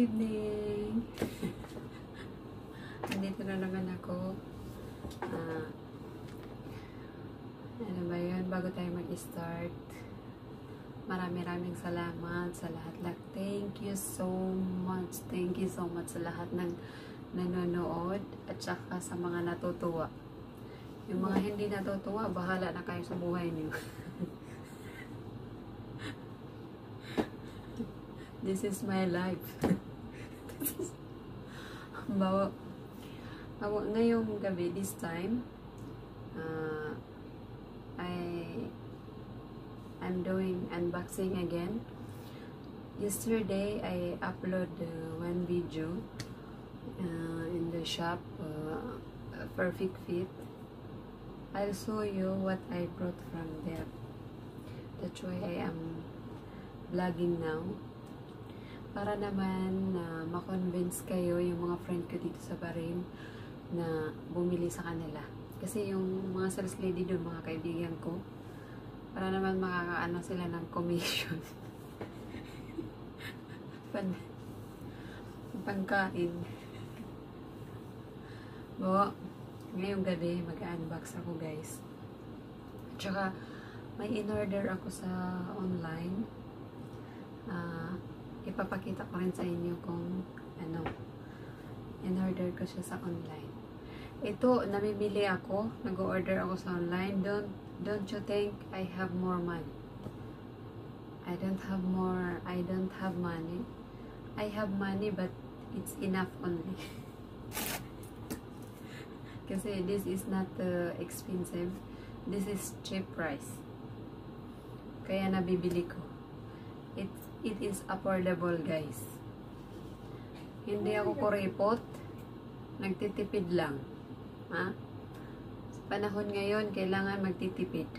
evening! Andito na naman ako. Ano ba yun? Bago tayo mag-start, maraming salamat sa lahat. Thank you so much. Thank you so much sa lahat ng nanonood at saka sa mga natutuwa. Yung mga hindi natutuwa, bahala na kayo sa buhay niyo. This is my life. Ngayong gabi, this time, I'm doing unboxing again. Yesterday, I upload one video in the shop, Perfect Fit. I'll show you what I brought from there. That's why I am vlogging now. Para naman ma-convince kayo yung mga friend ko dito sa Bahrain na bumili sa kanila. Kasi yung mga sales lady doon, mga kaibigan ko, para naman makakaano sila ng commission. Pangkain. Ngayong gabi, mag-unbox ako guys. Tsaka, may in-order ako sa online. Ipapakita ko rin sa inyo kung ano, in-order ko siya sa online. Ito, namimili ako, nag-order ako sa online. Don't you think I have more money? I don't have money. I have money but it's enough only. Kasi this is not expensive. This is cheap price. Kaya nabibili ko. It is affordable guys. Hindi ako kuripot. Nagtitipid lang. Ha? Sa panahon ngayon, kailangan magtitipid.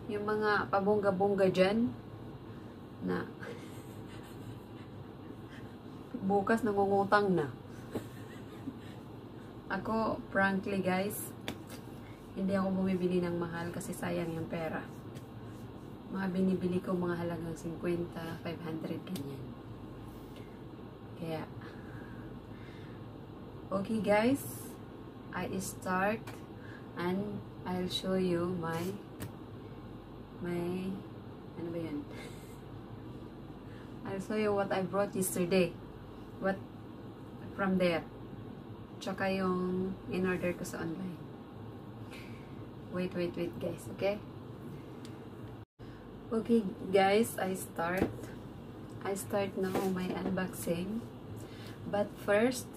Yung mga pabongga-bongga dyan, na bukas nangungutang na. Ako, frankly guys, hindi ako bumibili ng mahal kasi sayang yung pera. Mga binibili ko mga halagang 50, 500, ganyan. Kaya, okay guys, I start and I'll show you my ano ba yan? I'll show you what I brought yesterday. What from there. Tsaka yung in-order ko sa online. Wait guys, okay? Okay guys, I start now my unboxing. But first,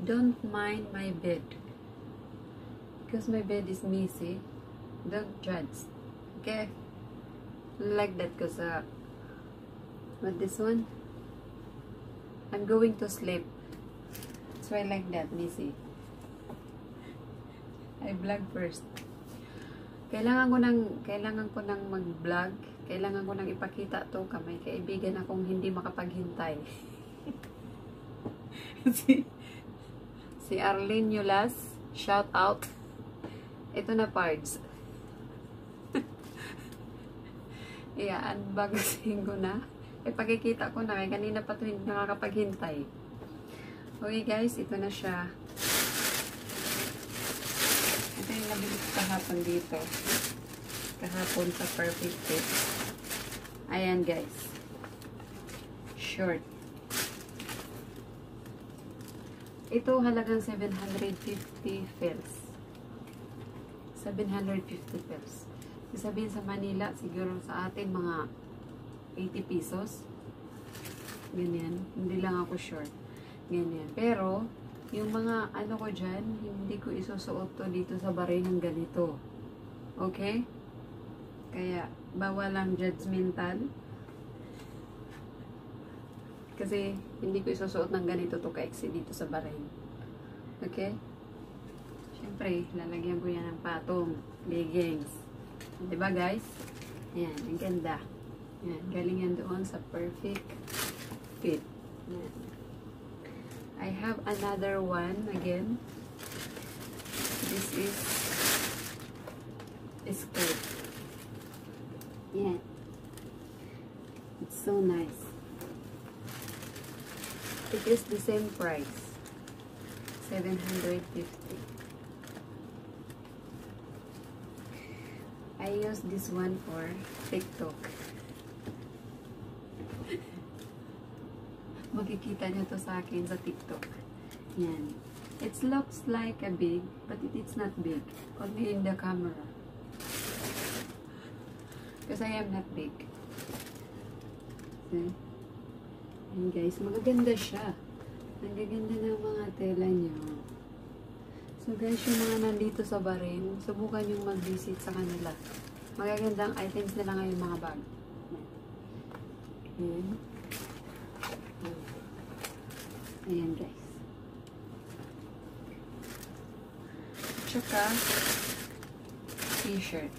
don't mind my bed. Because my bed is messy. Don't judge. Okay? Like that because but this one, I'm going to sleep. That's why I like that, messy. I vlog first. Kailangan ko nang mag-vlog. Kailangan ko nang ipakita to may kaibigan akong hindi makapaghintay. si Arlene Yulas, shout out. Ito na parts. Unboxing ko na. Ipakikita ko na. Kanina pa ito hindi nakakapaghintay. Okay guys, ito na siya. Ito yung nabili ko kahapon dito. Kahapon sa Perfect Fit. Ayan guys. Short. Ito halagang 750 fils. 750 fils. Sabihin sa Manila, siguro sa atin mga 80 pesos. Ganyan. Hindi lang ako short. Ganyan. Pero, yung mga ano ko dyan, hindi ko isusuot to dito sa Bahrain ng ganito. Okay? Kaya, bawal lang judgmental. Kasi, hindi ko isusuot ng ganito to kaiksi dito sa Bahrain. Okay? Siyempre, lalagyan ko yan ng patong, leggings. Diba guys? Ayan, ang ganda. Ayan, galing yan doon sa Perfect Fit. Ayan. I have another one again. This is skirt. Yeah. It's so nice. It is the same price. 750. I use this one for TikTok. Makikita nyo to sa akin sa TikTok. Yan. It looks like a big, but it's not big. Only in the camera. Because I am not big. See? And guys, magaganda siya. Ang gaganda ng mga tela niyo. So guys, yung mga nandito sa Bahrain, subukan yung mag-visit sa kanila. Magagandang items nila ngayon mga bag. Ayan. Ayan guys. Tsaka, t-shirt.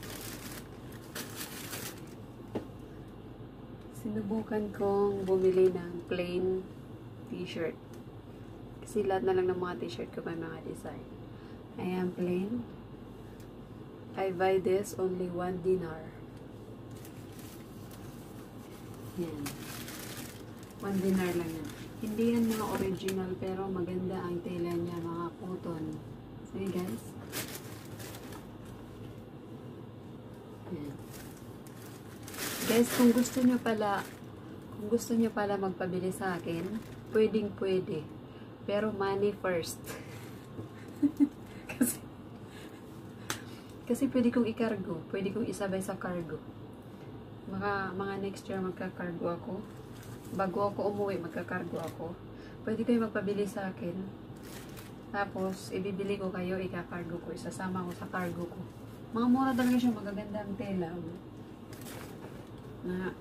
Sinubukan kong bumili ng plain t-shirt. Kasi lahat na lang ng mga t-shirt ko may mga design. Ayan, plain. I buy this only 1 dinar. Yan. 1 dinar lang yan. Hindi yan mga original pero maganda ang tela niya, mga cotton. See guys? Yan. Guys, kung gusto nyo pala magpabili sa akin, pwedeng pwede. Pero money first. kasi pwede kong i-cargo. Pwede kong isabay sa cargo. Mga next year magka-cargo ako. Bago ako umuwi, magka-cargo ako. Pwede kayo magpabili sa akin. Tapos, ibibili ko kayo, ika-cargo ko. Isasama ko sa cargo ko. Mga mura talaga siya. Magaganda ang tela. Na,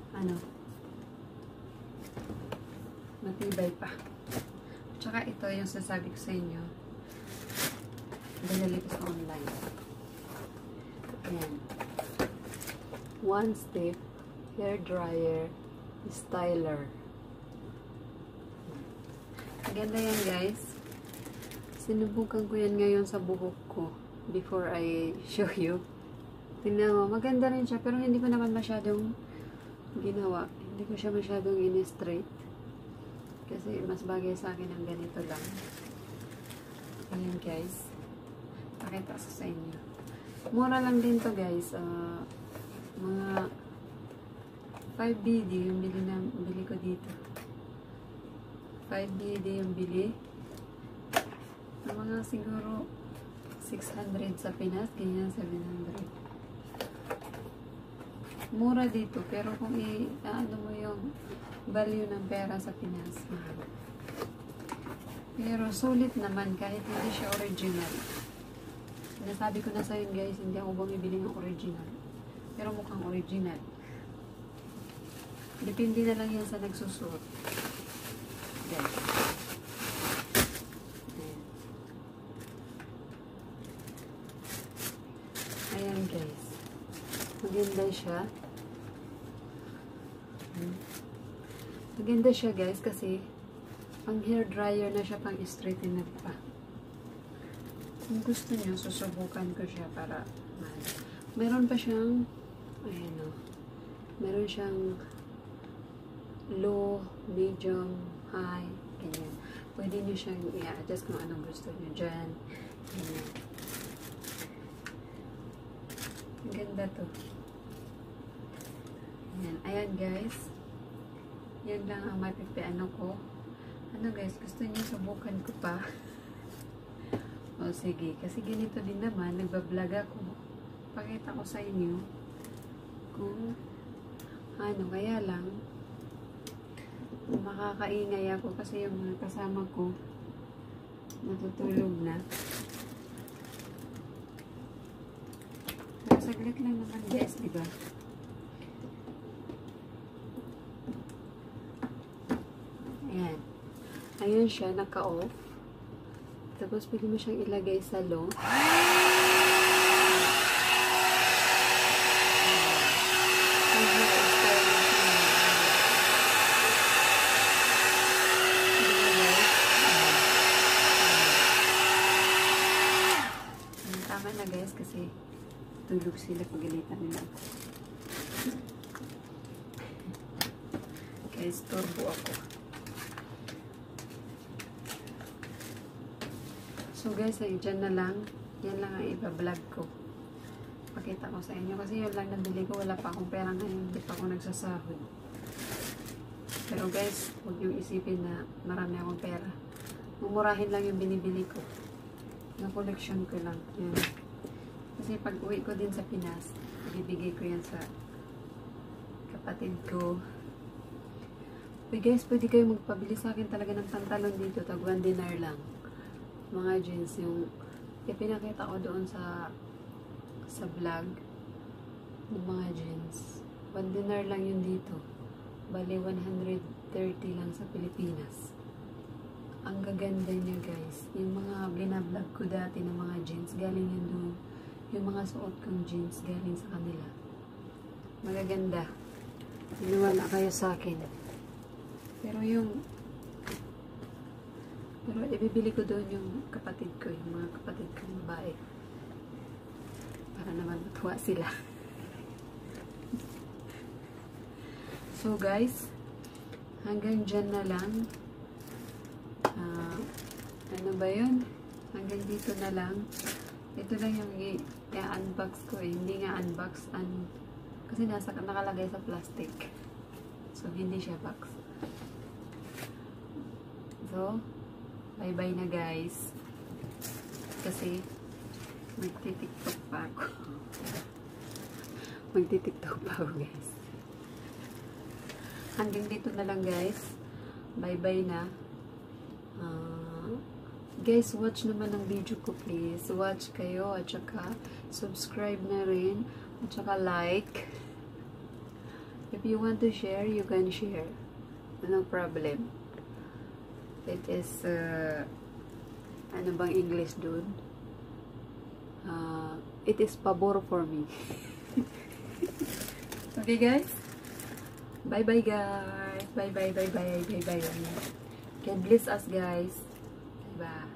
matibay pa. Tsaka ito yung sasabi ko sa inyo. Binili ko sa online. Ayan. 1 step hair dryer styler. Maganda yan guys. Sinubukan ko yan ngayon sa buhok ko before I show you. Tingnan mo, maganda rin siya pero hindi ko naman masyadong ginawa. Hindi ko siya masyadong in-straight. Kasi mas bagay sa akin ang ganito lang. Ayan guys. Pakita ko sa inyo. Mura lang din to guys. Mga 5 BD yung bili ko dito. 5 BD yung bili. Na mga siguro 600 sa Pinas. Ganyan 700. Mura dito. Pero kung ano mo yung value ng pera sa Pinas, mahal. Pero sulit naman kahit hindi siya original. Sinasabi ko na sa yun guys, hindi ako bumibili ng original. Pero mukhang original. Depende na lang yan sa nagsusuot. Guys. Ayan guys. Maganda siya. Maganda siya guys kasi pang hair dryer na siya, pang straightener pa. Kung gusto nyo, susubukan ko siya para meron pa siyang ayan o. Meron siyang low, medium, high, ganyan. Pwede nyo siyang i-adjust kung anong gusto nyo dyan. Ganyan. Ang ganda to. Ayan. Ayan guys. Yan lang ang mapipiano ko. Ano guys, gusto niyo subukan ko pa? O sige, kasi ganito din naman, nagbablog ako. Pakita ko sa inyo kung ano, kaya lang makakaingay ako kasi yung mga kasama ko natutulog na. Pero saglit lang naman guys, diba? Ayan. Ayun siya, naka-off. Tapos, pwede mo siyang ilagay sa low. Tama na guys, kasi tulog sila, pagalitan nila. Guys, turbo ako. So guys, ay dyan na lang. Yan lang ang iba-vlog ko. Pakita ko sa inyo. Kasi yun lang nabili ko. Wala pa akong pera ngayon. Hindi pa ako nagsasahod. Pero guys, huwag yung isipin na marami akong pera. Mumurahin lang yung binibili ko. Na collection ko lang. Yan. Kasi pag uwi ko din sa Pinas, ibibigay ko yan sa kapatid ko. Uy guys, pwede kayo magpabili sa akin talaga ng pantalon dito. Tag 1 dinar lang. Mga jeans yung pinakita ko doon sa vlog ng mga jeans. 1 dinar lang yun dito. Bali 130 lang sa Pilipinas. Ang gaganda niya guys. Yung mga binablog ko dati ng mga jeans, galing yun doon. Yung mga suot kong jeans, galing sa kanila. Magaganda. Iniwala kayo sa akin. Pero ibibili ko doon yung kapatid ko, yung mga kapatid kong babae. Para naman matuwa sila. So guys, hanggang dyan na lang. Ano ba yun? Hanggang dito na lang. Ito lang yung i-unbox ko eh. Hindi nga unbox. Kasi nakalagay sa plastic. So, hindi siya box. So, bye-bye na guys. Kasi, magti-tiktok pa ako. Magti-tiktok pa ako guys. Hanggang dito na lang guys. Bye-bye na. Guys, watch naman ang video ko please. Watch kayo at saka subscribe na rin at saka like. If you want to share, you can share. No problem. It is ano bang English dun? It is pabor for me. Okay guys? Bye bye guys. Bye bye bye bye bye bye. God bless us guys. Bye.